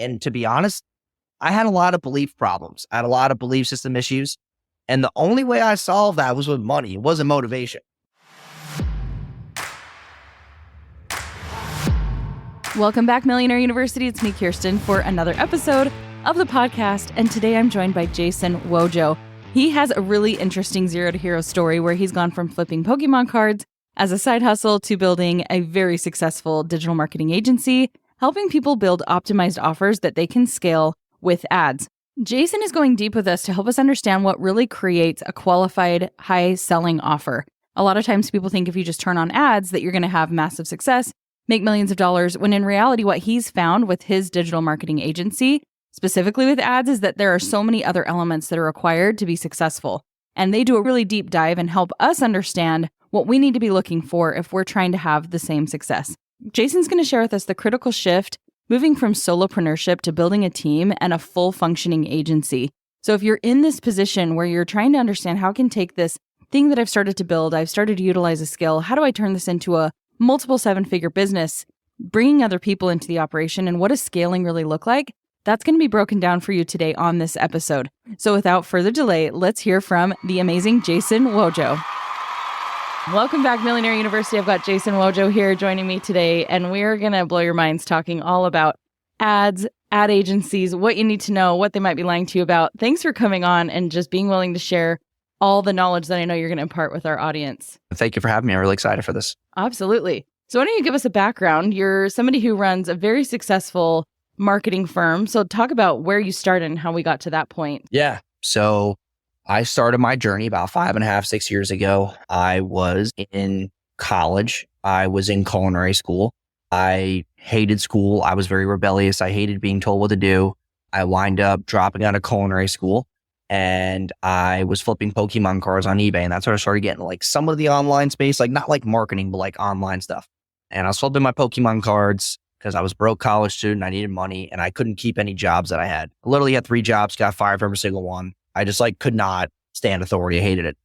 And to be honest, I had a lot of belief problems. I had a lot of belief system issues. And the only way I solved that was with money. It wasn't motivation. Welcome back, Millionaire University. It's me, Kirsten, for another episode of the podcast. And today I'm joined by Jason Wojo. He has a really interesting zero to hero story where he's gone from flipping Pokemon cards as a side hustle to building a very successful digital marketing agency, helping people build optimized offers that they can scale with ads. Jason is going deep with us to help us understand what really creates a qualified, high-selling offer. A lot of times people think if you just turn on ads that you're going to have massive success, make millions of dollars, when in reality what he's found with his digital marketing agency, specifically with ads, is that there are so many other elements that are required to be successful. And they do a really deep dive and help us understand what we need to be looking for if we're trying to have the same success. Jason's going to share with us the critical shift moving from solopreneurship to building a team and a full functioning agency. So if you're in this position where you're trying to understand how I can take this thing that I've started to build, I've started to utilize a skill, how do I turn this into a multiple seven-figure business, bringing other people into the operation, and what does scaling really look like? That's going to be broken down for you today on this episode. So without further delay, let's hear from the amazing Jason Wojo. Welcome back, Millionaire University. I've got Jason Wojo here joining me today, and we're going to blow your minds talking all about ads, ad agencies, what you need to know, what they might be lying to you about. Thanks for coming on and just being willing to share all the knowledge that I know you're going to impart with our audience. Thank you for having me. I'm really excited for this. Absolutely. So why don't you give us a background? You're somebody who runs a very successful marketing firm. So talk about where you started and how we got to that point. Yeah. So I started my journey about 5.5, 6 years ago. I was in college. I was in culinary school. I hated school. I was very rebellious. I hated being told what to do. I wind up dropping out of culinary school and I was flipping Pokemon cards on eBay. And that's where I started getting like some of the online space, like not like marketing, but like online stuff. And I was flipping my Pokemon cards because I was a broke college student. I needed money and I couldn't keep any jobs that I had. I literally had 3 jobs, got fired for every single one. I just like could not stand authority. I hated it.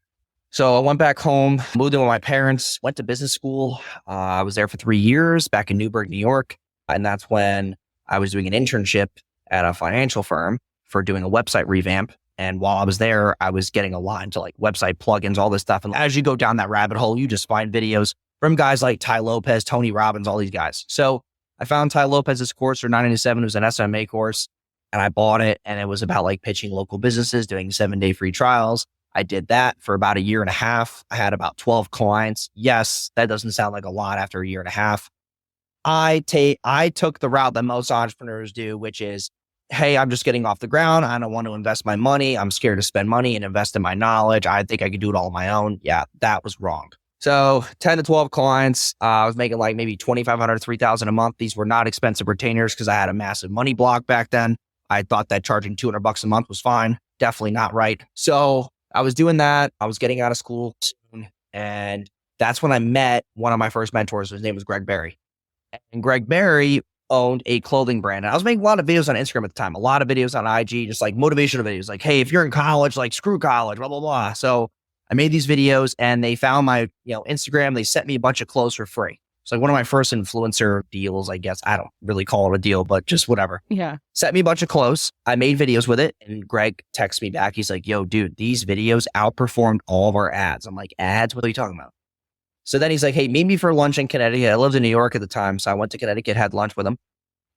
So I went back home, moved in with my parents, went to business school. I was there for 3 years back in Newburgh, New York. And that's when I was doing an internship at a financial firm for doing a website revamp. And while I was there, I was getting a lot into like website plugins, all this stuff. And as you go down that rabbit hole, you just find videos from guys like Ty Lopez, Tony Robbins, all these guys. So I found Ty Lopez's course for $9.97. It was an SMA course and I bought it. And it was about like pitching local businesses, doing 7-day free trials. I did that for about 1.5 years. I had about 12 clients. Yes, that doesn't sound like a lot after 1.5 years. I took the route that most entrepreneurs do, which is, hey, I'm just getting off the ground. I don't want to invest my money. I'm scared to spend money and invest in my knowledge. I think I could do it all on my own. Yeah, that was wrong. So 10 to 12 clients. I was making like maybe $2,500, $3,000 a month. These were not expensive retainers because I had a massive money block back then. I thought that charging $200 a month was fine. Definitely not right. So I was doing that. I was getting out of school soon. And that's when I met one of my first mentors. His name was Greg Berry. And Greg Berry owned a clothing brand. And I was making a lot of videos on Instagram at the time, a lot of videos on IG, just like motivational videos. Like, hey, if you're in college, like screw college, blah, blah, blah. So I made these videos and they found my, Instagram. They sent me a bunch of clothes for free. It's like one of my first influencer deals, I guess. I don't really call it a deal, but just whatever. Yeah. Sent me a bunch of clothes. I made videos with it. And Greg texts me back. He's like, yo, dude, these videos outperformed all of our ads. I'm like, ads? What are you talking about? So then he's like, hey, meet me for lunch in Connecticut. I lived in New York at the time. So I went to Connecticut, had lunch with him.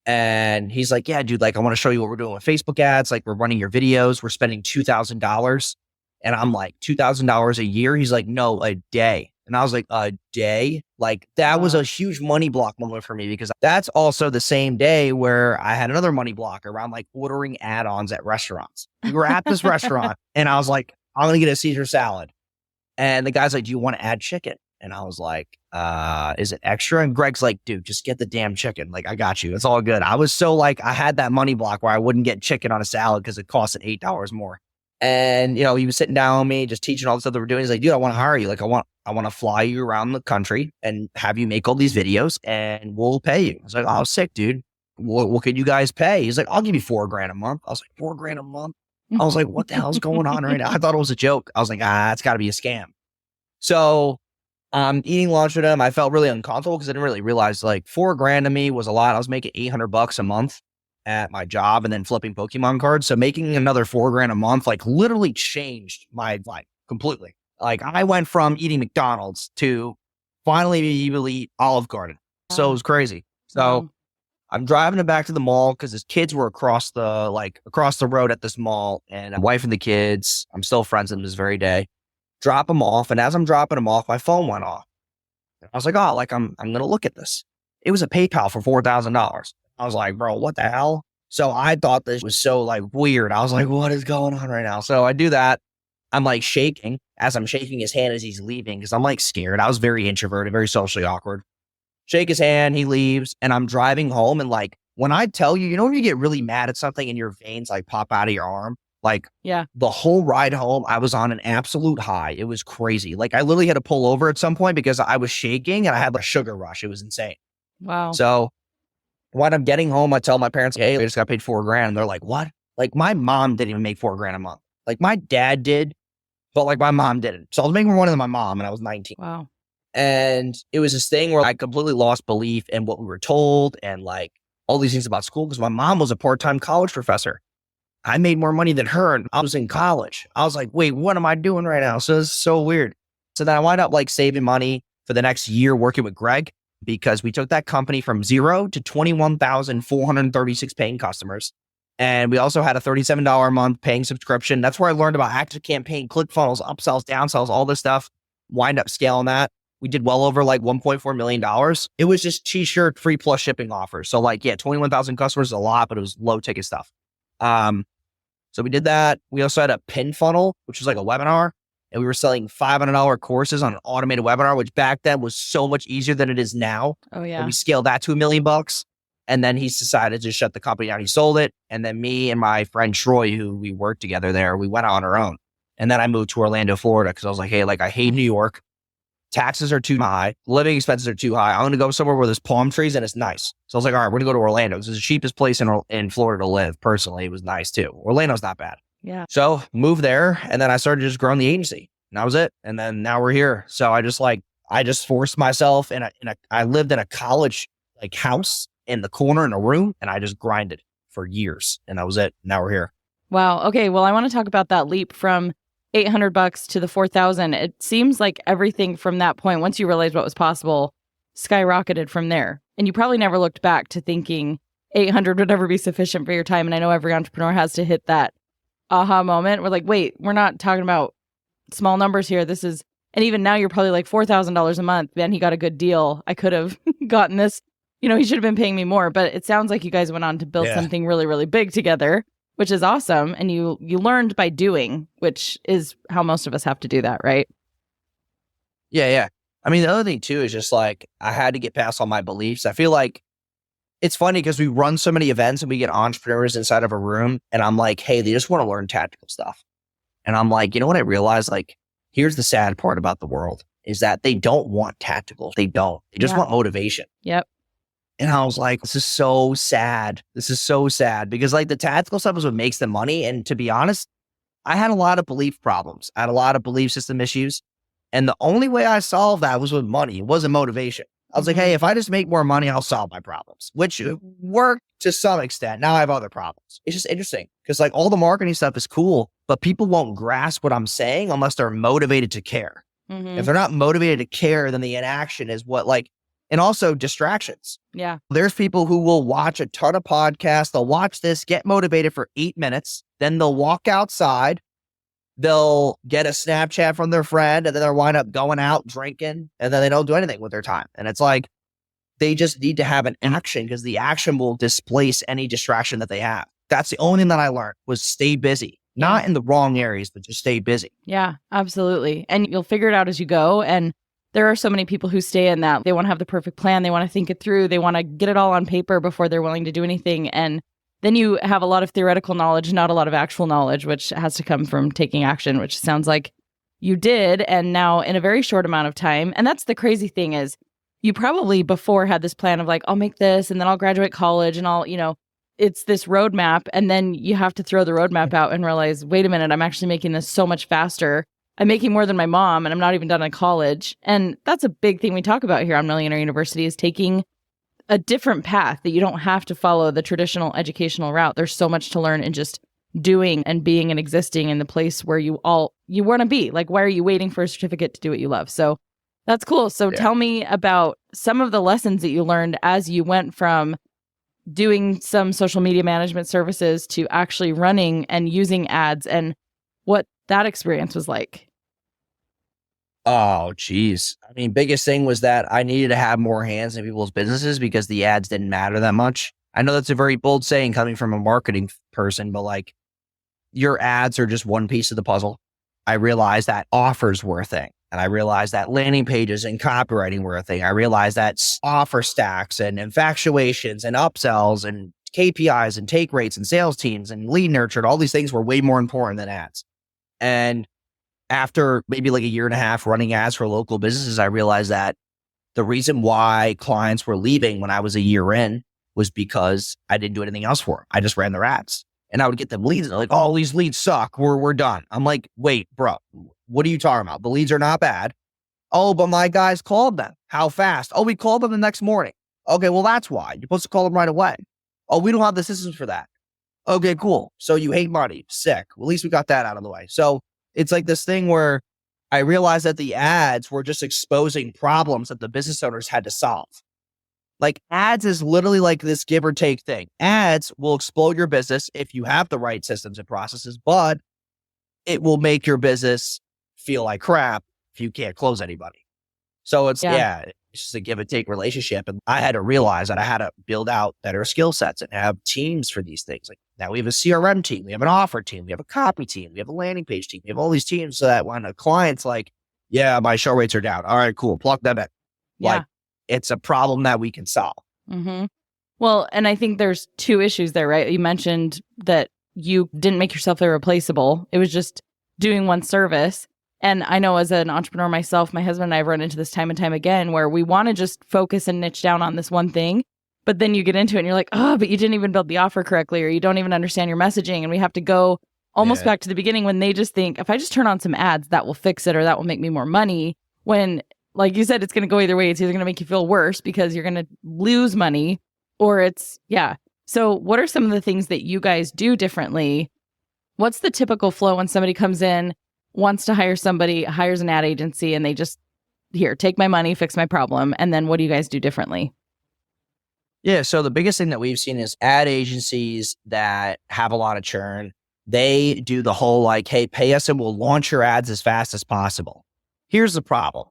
And he's like, yeah, dude, like, I want to show you what we're doing with Facebook ads. Like, we're running your videos. We're spending $2,000. And I'm like, $2,000 a year? He's like, no, a day. And I was like, a day? Like, that was a huge money block moment for me because that's also the same day where I had another money block around like ordering add-ons at restaurants. We were at this restaurant and I was like, I'm going to get a Caesar salad. And the guy's like, do you want to add chicken? And I was like, is it extra? And Greg's like, dude, just get the damn chicken. Like, I got you. It's all good. I was so like, I had that money block where I wouldn't get chicken on a salad because it costed $8 more. And, he was sitting down with me, just teaching all the stuff that we're doing. He's like, dude, I want to hire you. Like, I want to fly you around the country and have you make all these videos and we'll pay you. I was like, oh, sick, dude. What could you guys pay? He's like, I'll give you $4,000 a month. I was like, $4,000 a month? I was like, what the hell's going on right now? I thought it was a joke. I was like, it's got to be a scam. So I'm eating lunch with him. I felt really uncomfortable because I didn't really realize like $4,000 to me was a lot. I was making $800 a month. at my job and then flipping Pokemon cards. So making another $4,000 a month, like literally changed my life completely. Like I went from eating McDonald's to finally being able to eat Olive Garden. So it was crazy. So Wow. I'm driving him back to the mall because his kids were across the road at this mall, and my wife and the kids, I'm still friends with them this very day. Drop them off. And as I'm dropping them off, my phone went off. I was like, oh, like I'm going to look at this. It was a PayPal for $4,000. I was like, bro, what the hell? So I thought this was so like weird. I was like, what is going on right now? So I do that. I'm like shaking as I'm shaking his hand as he's leaving because I'm like scared. I was very introverted, very socially awkward. Shake his hand, he leaves, and I'm driving home. And like, when I tell you, when you get really mad at something and your veins like pop out of your arm, like the whole ride home, I was on an absolute high. It was crazy. Like I literally had to pull over at some point because I was shaking and I had a sugar rush. It was insane. Wow. So when I'm getting home, I tell my parents, hey, I just got paid $4,000. And they're like, what? Like my mom didn't even make $4,000 a month. Like my dad did, but like my mom didn't. So I was making more money than my mom and I was 19. Wow. And it was this thing where I completely lost belief in what we were told and like all these things about school because my mom was a part-time college professor. I made more money than her and I was in college. I was like, wait, what am I doing right now? So it's so weird. So then I wound up like saving money for the next year working with Greg because we took that company from 0 to 21,436 paying customers. And we also had a $37 a month paying subscription. That's where I learned about active campaign, ClickFunnels, upsells, downsells, all this stuff. Wind up scaling that. We did well over like $1.4 million. It was just t-shirt, free plus shipping offers. So like, yeah, 21,000 customers is a lot, but it was low ticket stuff. So we did that. We also had a pin funnel, which was like a webinar. And we were selling $500 courses on an automated webinar, which back then was so much easier than it is now. Oh yeah. And we scaled that to $1 million. And then he's decided to shut the company down. He sold it. And then me and my friend Troy, who we worked together there, we went out on our own. And then I moved to Orlando, Florida, because I was like, hey, like I hate New York. Taxes are too high. Living expenses are too high. I'm going to go somewhere where there's palm trees and it's nice. So I was like, all right, we're going to go to Orlando. This is the cheapest place in Florida to live. Personally, it was nice too. Orlando's not bad. Yeah. So moved there. And then I started just growing the agency. And that was it. And then now we're here. So I just forced myself I lived in a college like house in the corner in a room. And I just grinded for years. And that was it. Now we're here. Wow. Okay. Well, I want to talk about that leap from $800 to the 4,000. It seems like everything from that point, once you realized what was possible, skyrocketed from there. And you probably never looked back to thinking 800 would ever be sufficient for your time. And I know every entrepreneur has to hit that aha moment. We're like, wait, we're not talking about small numbers here. And even now you're probably like $4,000 a month. Man, he got a good deal. I could have gotten this, he should have been paying me more, but it sounds like you guys went on to build something really, really big together, which is awesome. And you learned by doing, which is how most of us have to do that, right? Yeah. I mean, the other thing too is just like, I had to get past all my beliefs. I feel like it's funny because we run so many events and we get entrepreneurs inside of a room and I'm like, hey, they just want to learn tactical stuff. And I'm like, you know what I realized? Like, here's the sad part about the world is that they don't want tactical. They don't. They just want motivation. Yep. And I was like, this is so sad. This is so sad because like the tactical stuff is what makes the money. And to be honest, I had a lot of belief problems. I had a lot of belief system issues. And the only way I solved that was with money. It wasn't motivation. I was like, hey, if I just make more money, I'll solve my problems, which worked to some extent. Now I have other problems. It's just interesting because like all the marketing stuff is cool, but people won't grasp what I'm saying unless they're motivated to care. If they're not motivated to care, then the inaction is what and also distractions. Yeah. There's people who will watch a ton of podcasts. They'll watch this, get motivated for 8 minutes. Then they'll walk outside. They'll get a Snapchat from their friend and then they'll wind up going out drinking and then they don't do anything with their time. And it's like, they just need to have an action because the action will displace any distraction that they have. That's the only thing that I learned was stay busy, not in the wrong areas, but just stay busy. Yeah, absolutely. And you'll figure it out as you go. And there are so many people who stay in that. They want to have the perfect plan. They want to think it through. They want to get it all on paper before they're willing to do anything. And then you have a lot of theoretical knowledge, not a lot of actual knowledge, which has to come from taking action, which sounds like you did. And now in a very short amount of time. And that's the crazy thing is you probably before had this plan of like, I'll make this and then I'll graduate college and it's this roadmap. And then you have to throw the roadmap out and realize, wait a minute, I'm actually making this so much faster. I'm making more than my mom and I'm not even done in college. And that's a big thing we talk about here on Millionaire University is taking a different path, that you don't have to follow the traditional educational route. There's so much to learn in just doing and being and existing in the place where you want to be. Like, why are you waiting for a certificate to do what you love? So that's cool. So tell me about some of the lessons that you learned as you went from doing some social media management services to actually running and using ads, and what that experience was like. Oh, geez. I mean, biggest thing was that I needed to have more hands in people's businesses because the ads didn't matter that much. I know that's a very bold saying coming from a marketing person, but like, your ads are just one piece of the puzzle. I realized that offers were a thing. And I realized that landing pages and copywriting were a thing. I realized that offer stacks and infatuations and upsells and KPIs and take rates and sales teams and lead nurture and all these things were way more important than ads. And after maybe like a year and a half running ads for local businesses, I realized that the reason why clients were leaving when I was a year in was because I didn't do anything else for them. I just ran their ads. And I would get them leads and they're like, oh, these leads suck. We're done. I'm like, wait, bro, what are you talking about? The leads are not bad. Oh, but my guys called them. How fast? Oh, we called them the next morning. Okay, well, that's why. You're supposed to call them right away. Oh, we don't have the systems for that. Okay, cool. So you hate money. Sick. Well, at least we got that out of the way. So it's like this thing where I realized that the ads were just exposing problems that the business owners had to solve. Like, ads is literally like this give or take thing. Ads will explode your business if you have the right systems and processes, but it will make your business feel like crap if you can't close anybody. So it's just a give and take relationship. And I had to realize that I had to build out better skill sets and have teams for these things. Like, now we have a CRM team, we have an offer team, we have a copy team, we have a landing page team, we have all these teams so that when a client's like, yeah, my show rates are down. All right, cool. Plug them in. Yeah. Like, it's a problem that we can solve. Mm-hmm. Well, and I think there's two issues there, right? You mentioned that you didn't make yourself irreplaceable. It was just doing one service. And I know as an entrepreneur myself, my husband and I have run into this time and time again where we want to just focus and niche down on this one thing. But then you get into it and you're like, oh, but you didn't even build the offer correctly, or you don't even understand your messaging. And we have to go almost back to the beginning when they just think, if I just turn on some ads, that will fix it, or that will make me more money. When, like you said, it's going to go either way. It's either going to make you feel worse because you're going to lose money, or it's, So what are some of the things that you guys do differently? What's the typical flow when somebody comes in, wants to hire somebody, hires an ad agency, and they just, here, take my money, fix my problem. And then what do you guys do differently? Yeah. So the biggest thing that we've seen is ad agencies that have a lot of churn. They do the whole like, hey, pay us and we'll launch your ads as fast as possible. Here's the problem.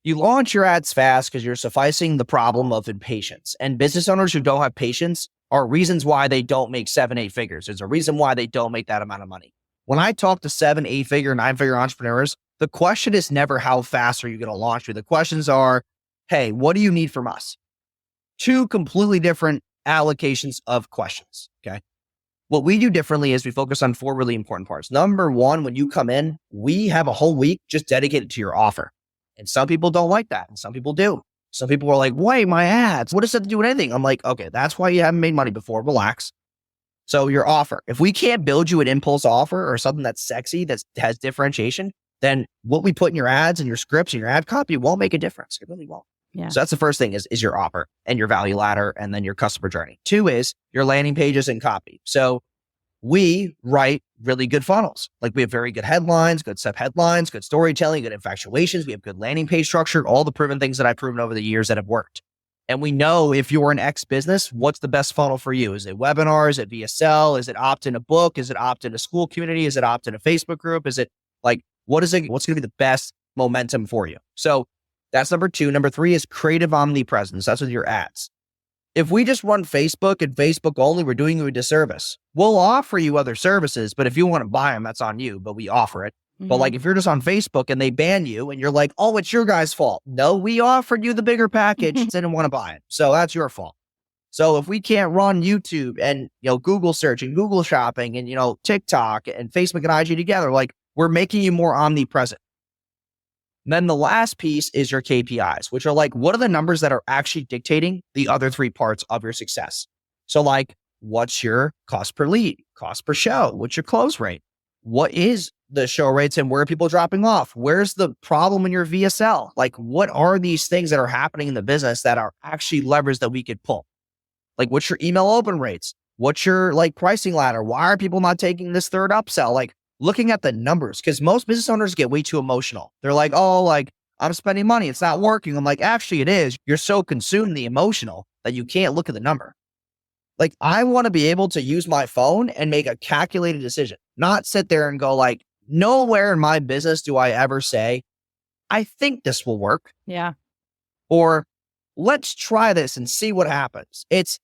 You launch your ads fast because you're sufficing the problem of impatience. And business owners who don't have patience are reasons why they don't make 7-8 figures. There's a reason why they don't make that amount of money. When I talk to 7-8 figure, 9-figure entrepreneurs, the question is never how fast are you going to launch me? The questions are, hey, what do you need from us? Two completely different allocations of questions. Okay. What we do differently is we focus on 4 really important parts. Number 1, when you come in, we have a whole week just dedicated to your offer. And some people don't like that. And some people do. Some people are like, wait, my ads, what does that do with anything? I'm like, okay, that's why you haven't made money before. Relax. So your offer, if we can't build you an impulse offer or something that's sexy, that has differentiation, then what we put in your ads and your scripts and your ad copy won't make a difference. It really won't. Yeah. So that's the first thing is your offer and your value ladder and then your customer journey. 2 is your landing pages and copy. So we write really good funnels. Like, we have very good headlines, good sub headlines, good storytelling, good infatuations. We have good landing page structure, all the proven things that I've proven over the years that have worked. And we know if you're an X business, what's the best funnel for you? Is it webinars? Is it VSL? Is it opt in a book? Is it opt in a school community? Is it opt in a Facebook group? Is it like, what is it? What's going to be the best momentum for you? So that's number 2. Number 3 is creative omnipresence. That's with your ads. If we just run Facebook and Facebook only, we're doing you a disservice. We'll offer you other services, but if you want to buy them, that's on you, but we offer it. Mm-hmm. But like, if you're just on Facebook and they ban you and you're like, oh, it's your guys' fault. No, we offered you the bigger package and didn't want to buy it. So that's your fault. So if we can't run YouTube and, Google search and Google shopping and, TikTok and Facebook and IG together, like, we're making you more omnipresent. And then the last piece is your KPIs, which are like, what are the numbers that are actually dictating the other 3 parts of your success? So like, what's your cost per lead, cost per show? What's your close rate? what is the show rates and where are people dropping off? Where's the problem in your VSL? Like, what are these things that are happening in the business that are actually levers that we could pull? Like, what's your email open rates? What's your like pricing ladder? Why are people not taking this third upsell? Like, looking at the numbers, because most business owners get way too emotional. They're like, oh, like, I'm spending money, it's not working. I'm like, actually it is. You're so consumed in the emotional that you can't look at the number. Like, I want to be able to use my phone and make a calculated decision, not sit there and go like, nowhere in my business do I ever say, I think this will work. Yeah. Or let's try this and see what happens. It's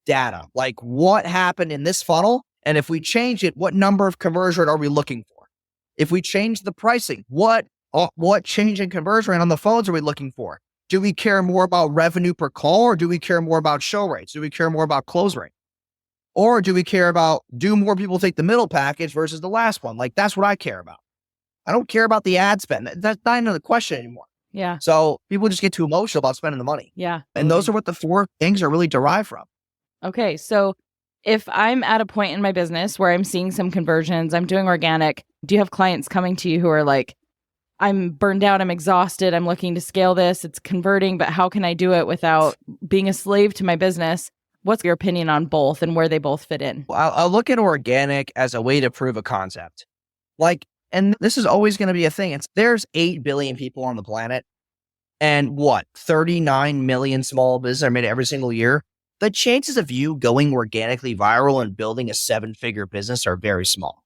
data. Like, what happened in this funnel? And if we change it, what number of conversion rate are we looking for? If we change the pricing, what change in conversion rate on the phones are we looking for? Do we care more about revenue per call, or do we care more about show rates? Do we care more about close rate? Or do we care about, do more people take the middle package versus the last one? Like, that's what I care about. I don't care about the ad spend. That's not even the question anymore. Yeah. So people just get too emotional about spending the money. Yeah. And those are what the 4 things are really derived from. Okay. So if I'm at a point in my business where I'm seeing some conversions, I'm doing organic, do you have clients coming to you who are like, I'm burned out, I'm exhausted, I'm looking to scale this, it's converting, but how can I do it without being a slave to my business? What's your opinion on both and where they both fit in? I'll look at organic as a way to prove a concept. Like, and this is always going to be a thing. There's 8 billion people on the planet, and 39 million small businesses are made every single year. The chances of you going organically viral and building a 7-figure business are very small.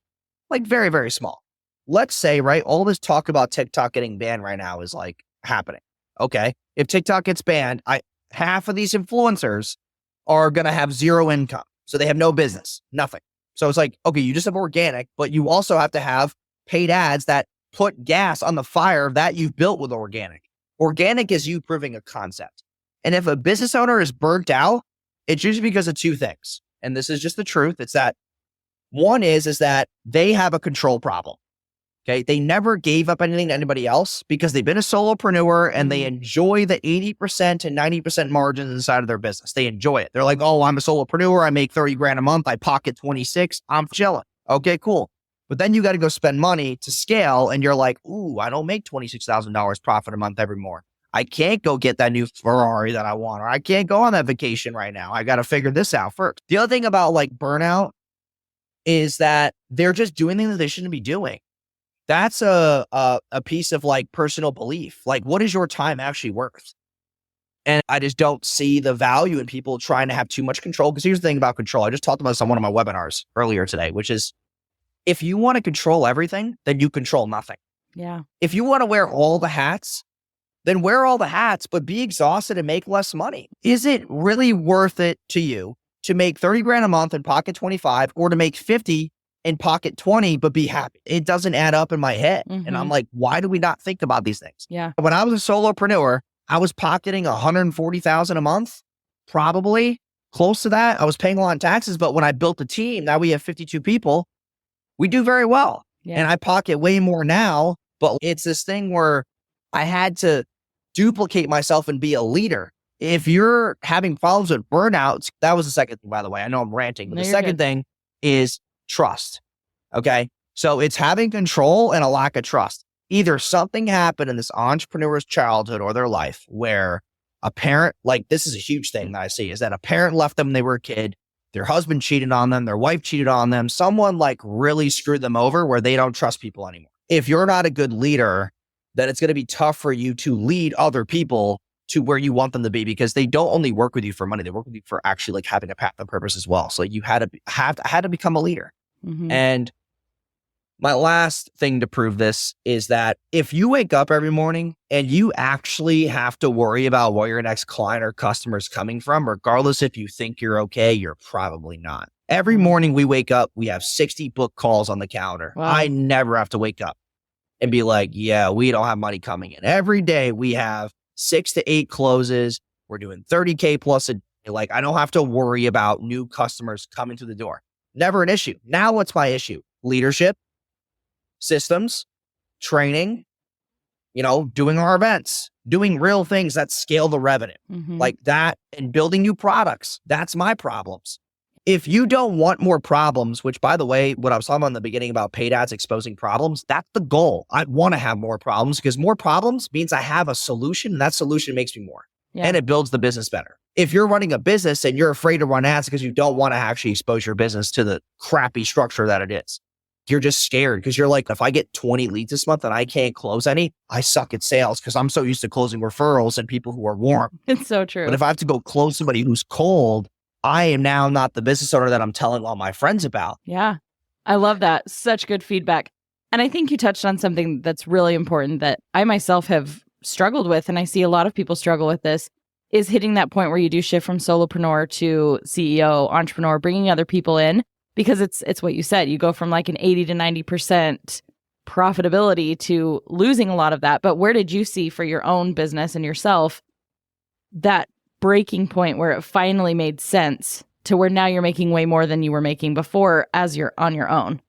Like, very, very small. Let's say, right, all this talk about TikTok getting banned right now is like happening. Okay. If TikTok gets banned, half of these influencers are going to have zero income. So they have no business, nothing. So it's like, okay, you just have organic, but you also have to have paid ads that put gas on the fire that you've built with organic. Organic is you proving a concept. And if a business owner is burnt out, it's usually because of 2 things. And this is just the truth. It's that one is that they have a control problem. Okay. They never gave up anything to anybody else because they've been a solopreneur and they enjoy the 80% to 90% margins inside of their business. They enjoy it. They're like, oh, I'm a solopreneur. I make 30 grand a month. I pocket 26. I'm chilling. Okay, cool. But then you got to go spend money to scale. And you're like, ooh, I don't make $26,000 profit a month every more. I can't go get that new Ferrari that I want, or I can't go on that vacation right now. I got to figure this out first. The other thing about like burnout is that they're just doing things that they shouldn't be doing. That's a piece of like personal belief. Like, what is your time actually worth? And I just don't see the value in people trying to have too much control. Because here's the thing about control. I just talked about this on one of my webinars earlier today, which is if you want to control everything, then you control nothing. Yeah. If you want to wear all the hats, then wear all the hats, but be exhausted and make less money. Is it really worth it to you to make 30 grand a month and pocket 25, or to make 50 and pocket 20, but be happy? It doesn't add up in my head. And I'm like, why do we not think about these things? Yeah. When I was a solopreneur, I was pocketing 140,000 a month, probably close to that. I was paying a lot in taxes, but when I built a team, now we have 52 people, we do very well. Yeah. And I pocket way more now, but it's this thing where I had to duplicate myself and be a leader. If you're having problems with burnouts, that was the second thing, by the way. I know I'm ranting, but No, the you're second good. thing is trust. Okay. So it's having control and a lack of trust. Either something happened in this entrepreneur's childhood or their life where a parent, like this is a huge thing that I see, is that a parent left them when they were a kid, their husband cheated on them, their wife cheated on them, someone like really screwed them over where they don't trust people anymore. If you're not a good leader, then it's going to be tough for you to lead other people to where you want them to be, because they don't only work with you for money, they work with you for actually like having a path and purpose as well. So you had to become a leader. And my last thing to prove this is that if you wake up every morning and you actually have to worry about where your next client or customer is coming from, regardless if you think you're okay, you're probably not. Every morning we wake up, we have 60 book calls on the calendar. Wow. I never have to wake up and be like, yeah, we don't have money coming in. Every day we have 6 to 8 closes. We're doing 30K plus a day. Like, I don't have to worry about new customers coming to the door. Never an issue. Now what's my issue? Leadership, systems, training, doing our events, doing real things that scale the revenue like that, and building new products. That's my problems. If you don't want more problems, which by the way, what I was talking about in the beginning about paid ads exposing problems, that's the goal. I want to have more problems because more problems means I have a solution and that solution makes me more and it builds the business better. If you're running a business and you're afraid to run ads because you don't want to actually expose your business to the crappy structure that it is, you're just scared because you're like, if I get 20 leads this month and I can't close any, I suck at sales because I'm so used to closing referrals and people who are warm. It's so true. But if I have to go close somebody who's cold, I am now not the business owner that I'm telling all my friends about. Yeah. I love that. Such good feedback. And I think you touched on something that's really important that I myself have struggled with, and I see a lot of people struggle with this, is hitting that point where you do shift from solopreneur to CEO, entrepreneur, bringing other people in, because it's what you said. You go from like an 80 to 90% profitability to losing a lot of that. But where did you see for your own business and yourself that breaking point where it finally made sense to where now you're making way more than you were making before as you're on your own?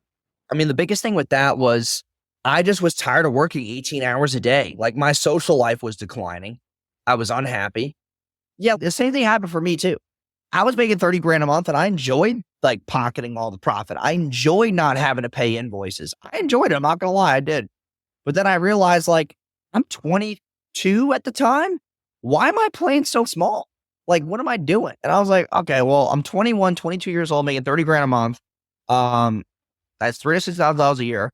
I mean, the biggest thing with that was I just was tired of working 18 hours a day. Like my social life was declining. I was unhappy. Yeah, the same thing happened for me too. I was making 30 grand a month and I enjoyed like pocketing all the profit. I enjoyed not having to pay invoices. I enjoyed it. I'm not going to lie. I did. But then I realized like I'm 22 at the time. Why am I playing so small? Like, what am I doing? And I was like, okay, well, I'm 21, 22 years old, making 30 grand a month. That's $360,000 a year.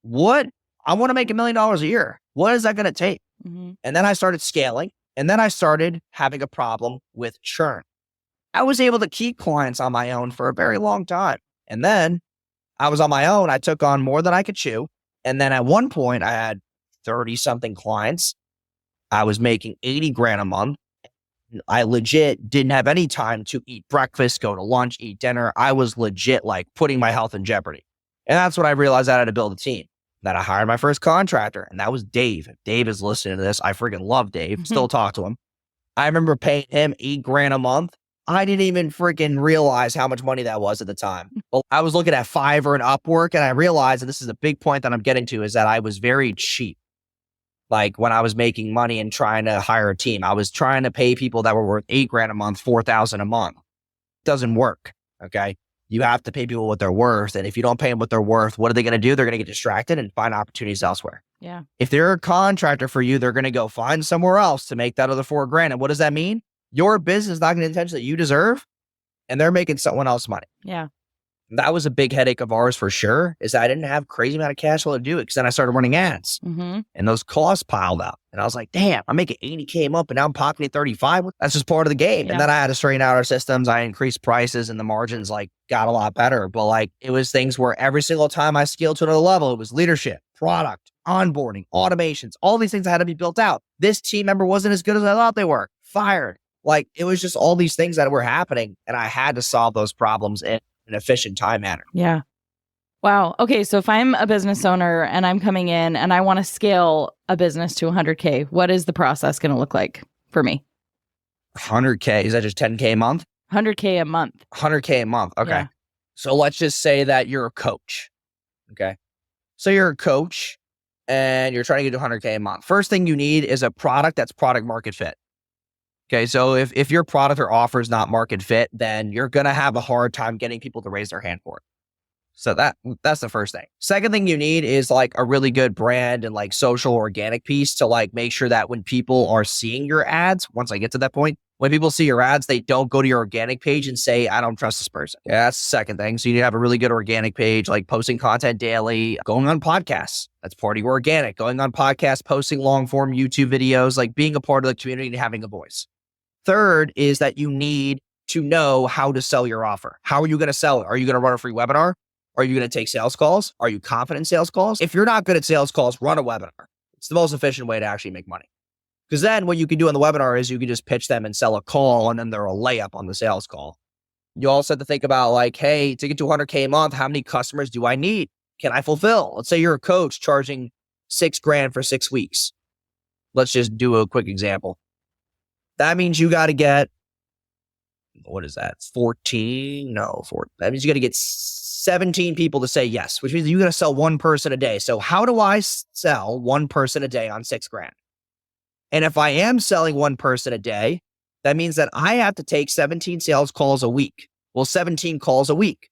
What? I want to make $1 million a year. What is that going to take? Mm-hmm. And then I started scaling. And then I started having a problem with churn. I was able to keep clients on my own for a very long time. And then I was on my own. I took on more than I could chew. And then at one point I had 30 something clients. I was making 80 grand a month. I legit didn't have any time to eat breakfast, go to lunch, eat dinner. I was legit like putting my health in jeopardy. And that's when I realized I had to build a team. That I hired my first contractor, and that was Dave. If Dave is listening to this, I freaking love Dave. Still talk to him. I remember paying him $8 grand a month. I didn't even freaking realize how much money that was at the time. Well, I was looking at Fiverr and Upwork, and I realized, and this is a big point that I'm getting to, is that I was very cheap. Like when I was making money and trying to hire a team, I was trying to pay people that were worth $8 grand a month, $4,000 a month. Doesn't work. Okay. You have to pay people what they're worth. And if you don't pay them what they're worth, what are they going to do? They're going to get distracted and find opportunities elsewhere. Yeah. If they're a contractor for you, they're going to go find somewhere else to make that other $4 grand. And what does that mean? Your business is not getting the attention that you deserve, and they're making someone else money. Yeah. That was a big headache of ours for sure, is that I didn't have crazy amount of cash flow to do it because then I started running ads and those costs piled up. And I was like, damn, I'm making 80K a month, but now I'm pocketing 35. That's just part of the game. Yeah. And then I had to straighten out our systems. I increased prices and the margins like got a lot better. But like it was things where every single time I scaled to another level, it was leadership, product, onboarding, automations, all these things that had to be built out. This team member wasn't as good as I thought they were. Fired. Like it was just all these things that were happening. And I had to solve those problems in an efficient time manner. Yeah. Wow. Okay. So if I'm a business owner and I'm coming in and I want to scale a business to 100K, what is the process going to look like for me? 100K. Is that just 10K a month? 100K a month. 100K a month. Okay. Yeah. So let's just say that you're a coach. Okay. So you're a coach and you're trying to get to 100K a month. First thing you need is a product that's product market fit. Okay, so if your product or offer is not market fit, then you're going to have a hard time getting people to raise their hand for it. So that's the first thing. Second thing you need is like a really good brand and like social organic piece to like make sure that when people are seeing your ads, once I get to that point, when people see your ads, they don't go to your organic page and say, I don't trust this person. Yeah, that's the second thing. So you need to have a really good organic page, like posting content daily, going on podcasts. That's part of your organic, going on podcasts, posting long form YouTube videos, like being a part of the community and having a voice. Third is that you need to know how to sell your offer. How are you going to sell it? Are you going to run a free webinar? Are you going to take sales calls? Are you confident in sales calls? If you're not good at sales calls, run a webinar. It's the most efficient way to actually make money. Because then what you can do on the webinar is you can just pitch them and sell a call, and then they're a layup on the sales call. You also have to think about like, hey, to get to 100K a month, how many customers do I need? Can I fulfill? Let's say you're a coach charging $6 grand for 6 weeks. Let's just do a quick example. That means you got to get, what is that? 14? No, 4. That means you got to get 17 people to say yes, which means you got to sell one person a day. So how do I sell one person a day on $6 grand? And if I am selling one person a day, that means that I have to take 17 sales calls a week. Well, 17 calls a week,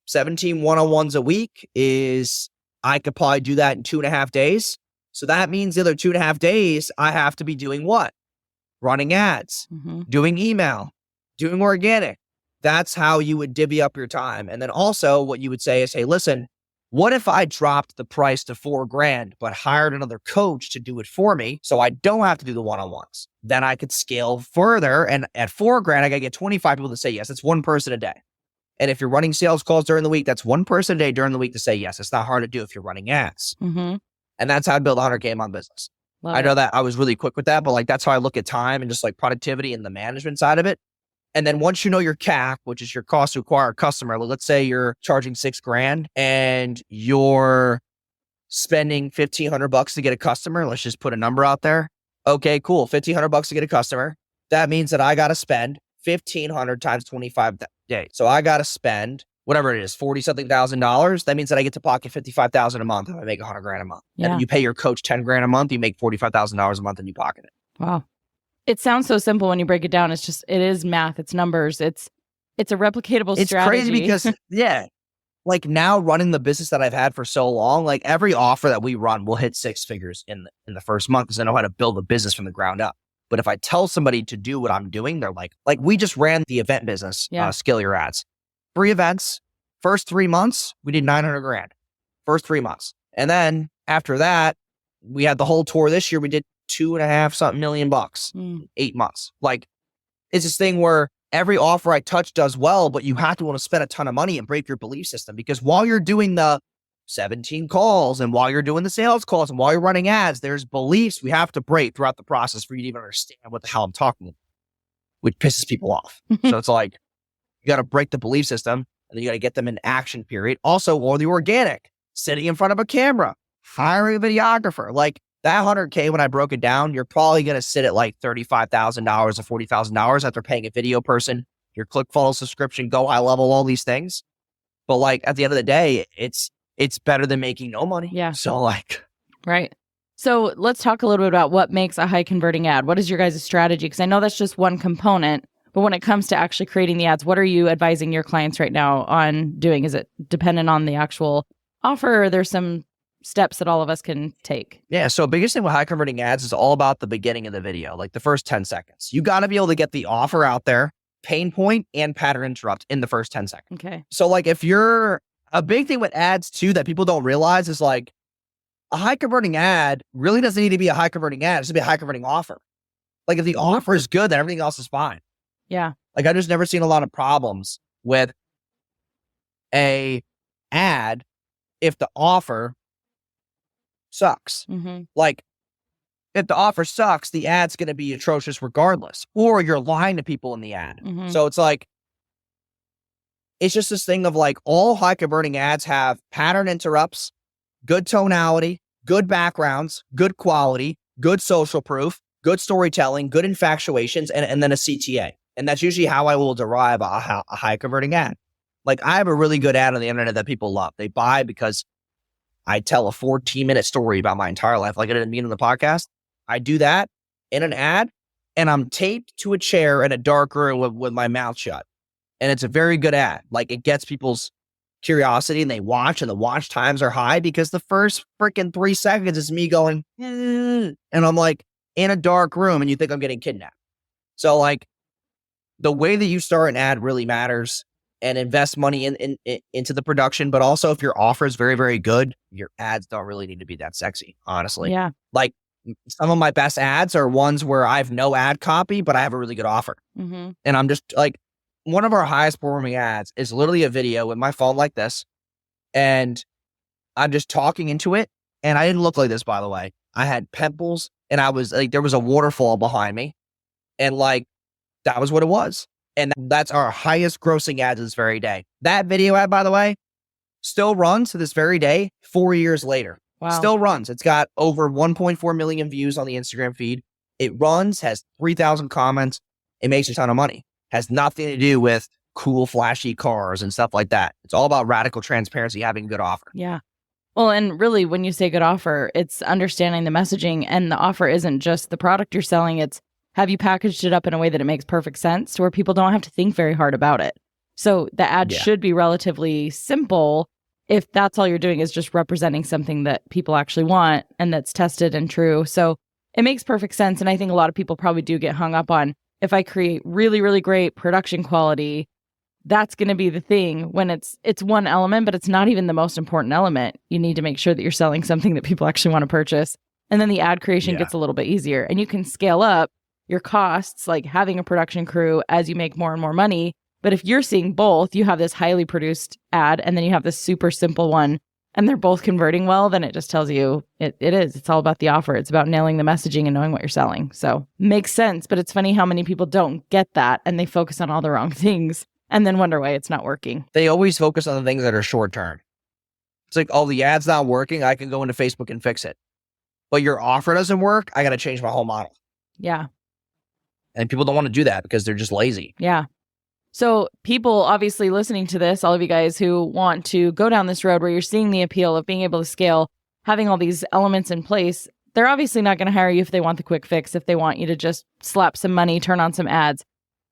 17 one-on-ones a week is, I could probably do that in 2.5 days. So that means the other 2.5 days, I have to be doing what? Running ads, doing email, doing organic. That's how you would divvy up your time. And then also what you would say is, hey, listen, what if I dropped the price to $4,000, but hired another coach to do it for me so I don't have to do the one-on-ones? Then I could scale further. And at $4,000, I got to get 25 people to say yes. It's one person a day. And if you're running sales calls during the week, that's one person a day during the week to say yes. It's not hard to do if you're running ads. And that's how I build a 100K a month business. I know that I was really quick with that, but like that's how I look at time and just like productivity and the management side of it. And then once you know your CAC, which is your cost to acquire a customer, let's say you're charging $6,000 and you're spending $1,500 to get a customer. Let's just put a number out there. Okay, cool. $1,500 to get a customer. That means that I got to spend 1,500 times 25 days. So I got to spend whatever it is, 40 something thousand dollars. That means that I get to pocket 55,000 a month if I make 100 grand a month. Yeah. And you pay your coach 10 grand a month, you make $45,000 a month and you pocket it. Wow. It sounds so simple when you break it down. It's just, it is math, it's numbers, it's a replicatable strategy. It's crazy because, like now running the business that I've had for so long, like every offer that we run will hit 6 figures in the first month because I know how to build a business from the ground up. But if I tell somebody to do what I'm doing, they're like we just ran the event business, Scale Your Ads. 3 events, first 3 months, we did 900 grand. First 3 months. And then after that, we had the whole tour this year. We did 2.5 something million bucks, 8 months. Like it's this thing where every offer I touch does well, but you have to want to spend a ton of money and break your belief system because while you're doing the 17 calls and while you're doing the sales calls and while you're running ads, there's beliefs we have to break throughout the process for you to even understand what the hell I'm talking about, which pisses people off. So it's like, you got to break the belief system and then you got to get them in action period. Also, or the organic, sitting in front of a camera, hiring a videographer, like that 100K, when I broke it down, you're probably going to sit at like $35,000 or $40,000 after paying a video person, your ClickFunnels subscription, go high level, all these things. But like at the end of the day, it's better than making no money. Yeah. So like. Right. So let's talk a little bit about what makes a high converting ad. What is your guys' strategy? Because I know that's just one component, but when it comes to actually creating the ads, what are you advising your clients right now on doing? Is it dependent on the actual offer or there's some steps that all of us can take? Yeah. So biggest thing with high converting ads is all about the beginning of the video, like the first 10 seconds. You got to be able to get the offer out there, pain point and pattern interrupt in the first 10 seconds. Okay. So like if you're, a big thing with ads too that people don't realize is like a high converting ad really doesn't need to be a high converting ad. It should be a high converting offer. Like if the offer is good, then everything else is fine. Yeah. Like I just never seen a lot of problems with a ad if the offer sucks. Like if the offer sucks, the ad's going to be atrocious regardless, or you're lying to people in the ad. So it's like, it's just this thing of like all high converting ads have pattern interrupts, good tonality, good backgrounds, good quality, good social proof, good storytelling, good infatuations, and then a CTA. And that's usually how I will derive a high converting ad. Like I have a really good ad on the internet that people love. They buy because I tell a 14-minute story about my entire life. Like I didn't mean in the podcast. I do that in an ad and I'm taped to a chair in a dark room with my mouth shut. And it's a very good ad. Like it gets people's curiosity and they watch and the watch times are high because the first freaking 3 seconds is me going, and I'm like in a dark room and you think I'm getting kidnapped. So like the way that you start an ad really matters and invest money into the production. But also if your offer is very, very good, your ads don't really need to be that sexy, honestly. Yeah. Like some of my best ads are ones where I have no ad copy, but I have a really good offer. And I'm just like, one of our highest performing ads is literally a video with my phone like this. And I'm just talking into it. And I didn't look like this, by the way. I had pimples and I was like, there was a waterfall behind me. And like, that was what it was. And that's our highest grossing ads this very day. That video ad, by the way, still runs to this very day, 4 years later. Wow. Still runs. It's got over 1.4 million views on the Instagram feed. It runs, has 3,000 comments. It makes a ton of money. Has nothing to do with cool, flashy cars and stuff like that. It's all about radical transparency, having a good offer. Yeah. Well, and really, when you say good offer, it's understanding the messaging, and the offer isn't just the product you're selling. It's have you packaged it up in a way that it makes perfect sense to where people don't have to think very hard about it. So the ad Yeah. should be relatively simple if that's all you're doing is just representing something that people actually want and that's tested and true. So it makes perfect sense. And I think a lot of people probably do get hung up on, if I create really, really great production quality, that's going to be the thing, when it's one element, but it's not even the most important element. You need to make sure that you're selling something that people actually want to purchase. And then the ad creation gets a little bit easier, and you can scale up your costs, like having a production crew, as you make more and more money. But if you're seeing both, you have this highly produced ad and then you have this super simple one, and they're both converting well, then it just tells you it's all about the offer. It's about nailing the messaging and knowing what you're selling. So makes sense. But it's funny how many people don't get that, and they focus on all the wrong things and then wonder why it's not working. They always focus on the things that are short term. It's like, oh, the ad's not working. I can go into Facebook and fix it. But your offer doesn't work. I got to change my whole model. Yeah. And people don't want to do that because they're just lazy. Yeah. So people obviously listening to this, all of you guys who want to go down this road where you're seeing the appeal of being able to scale, having all these elements in place, they're obviously not going to hire you if they want the quick fix, if they want you to just slap some money, turn on some ads.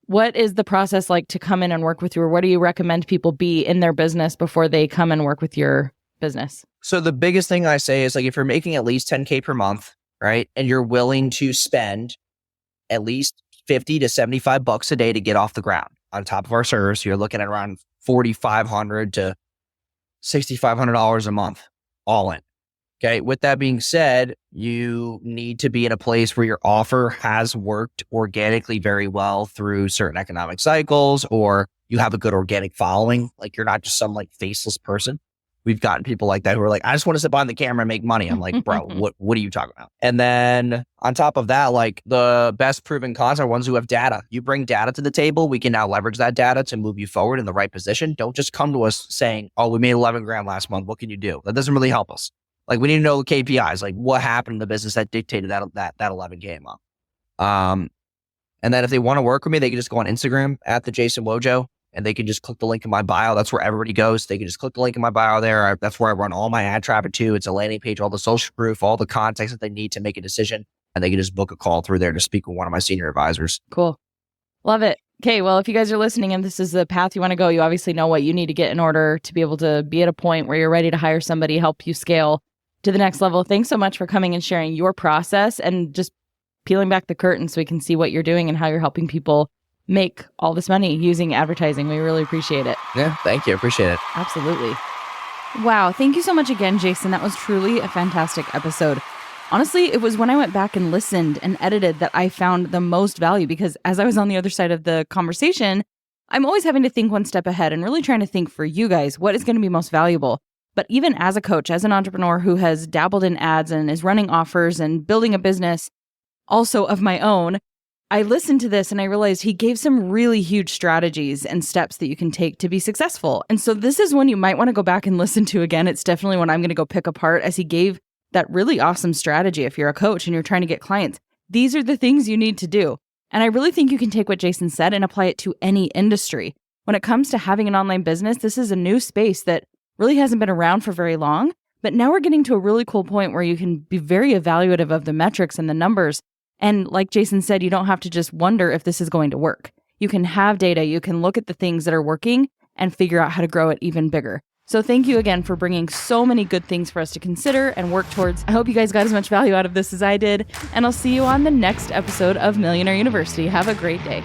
What is the process like to come in and work with you? Or what do you recommend people be in their business before they come and work with your business? So the biggest thing I say is, like, if you're making at least 10K per month, right? And you're willing to spend at least 50 to 75 bucks a day to get off the ground on top of our service, you're looking at around $4,500 to $6,500 a month, all in. Okay. With that being said, you need to be in a place where your offer has worked organically very well through certain economic cycles, or you have a good organic following. Like, you're not just some like faceless person. We've gotten people like that who are like, I just want to sit behind the camera and make money. I'm like, bro, what are you talking about? And then on top of that, like, the best proven cons are ones who have data. You bring data to the table. We can now leverage that data to move you forward in the right position. Don't just come to us saying, oh, we made 11 grand last month. What can you do? That doesn't really help us. Like, we need to know the KPIs, like what happened in the business that dictated that 11K a month. And then if they want to work with me, they can just go on Instagram at the Jason Wojo, and they can just click the link in my bio. That's where everybody goes. They can just click the link in my bio there. That's where I run all my ad traffic to. It's a landing page, all the social proof, all the context that they need to make a decision. And they can just book a call through there to speak with one of my senior advisors. Cool. Love it. Okay. Well, if you guys are listening and this is the path you want to go, you obviously know what you need to get in order to be able to be at a point where you're ready to hire somebody, help you scale to the next level. Thanks so much for coming and sharing your process and just peeling back the curtain so we can see what you're doing and how you're helping people make all this money using advertising. We really appreciate it. Yeah, thank you. Appreciate it. Absolutely. Wow. Thank you so much again, Jason. That was truly a fantastic episode. Honestly, it was when I went back and listened and edited that I found the most value, because as I was on the other side of the conversation, I'm always having to think one step ahead and really trying to think for you guys, what is going to be most valuable? But even as a coach, as an entrepreneur who has dabbled in ads and is running offers and building a business also of my own, I listened to this and I realized he gave some really huge strategies and steps that you can take to be successful. And so this is one you might want to go back and listen to again. It's definitely one I'm going to go pick apart, as he gave that really awesome strategy. If you're a coach and you're trying to get clients, these are the things you need to do. And I really think you can take what Jason said and apply it to any industry. When it comes to having an online business, this is a new space that really hasn't been around for very long. But now we're getting to a really cool point where you can be very evaluative of the metrics and the numbers. And like Jason said, you don't have to just wonder if this is going to work. You can have data, you can look at the things that are working and figure out how to grow it even bigger. So thank you again for bringing so many good things for us to consider and work towards. I hope you guys got as much value out of this as I did, and I'll see you on the next episode of Millionaire University. Have a great day.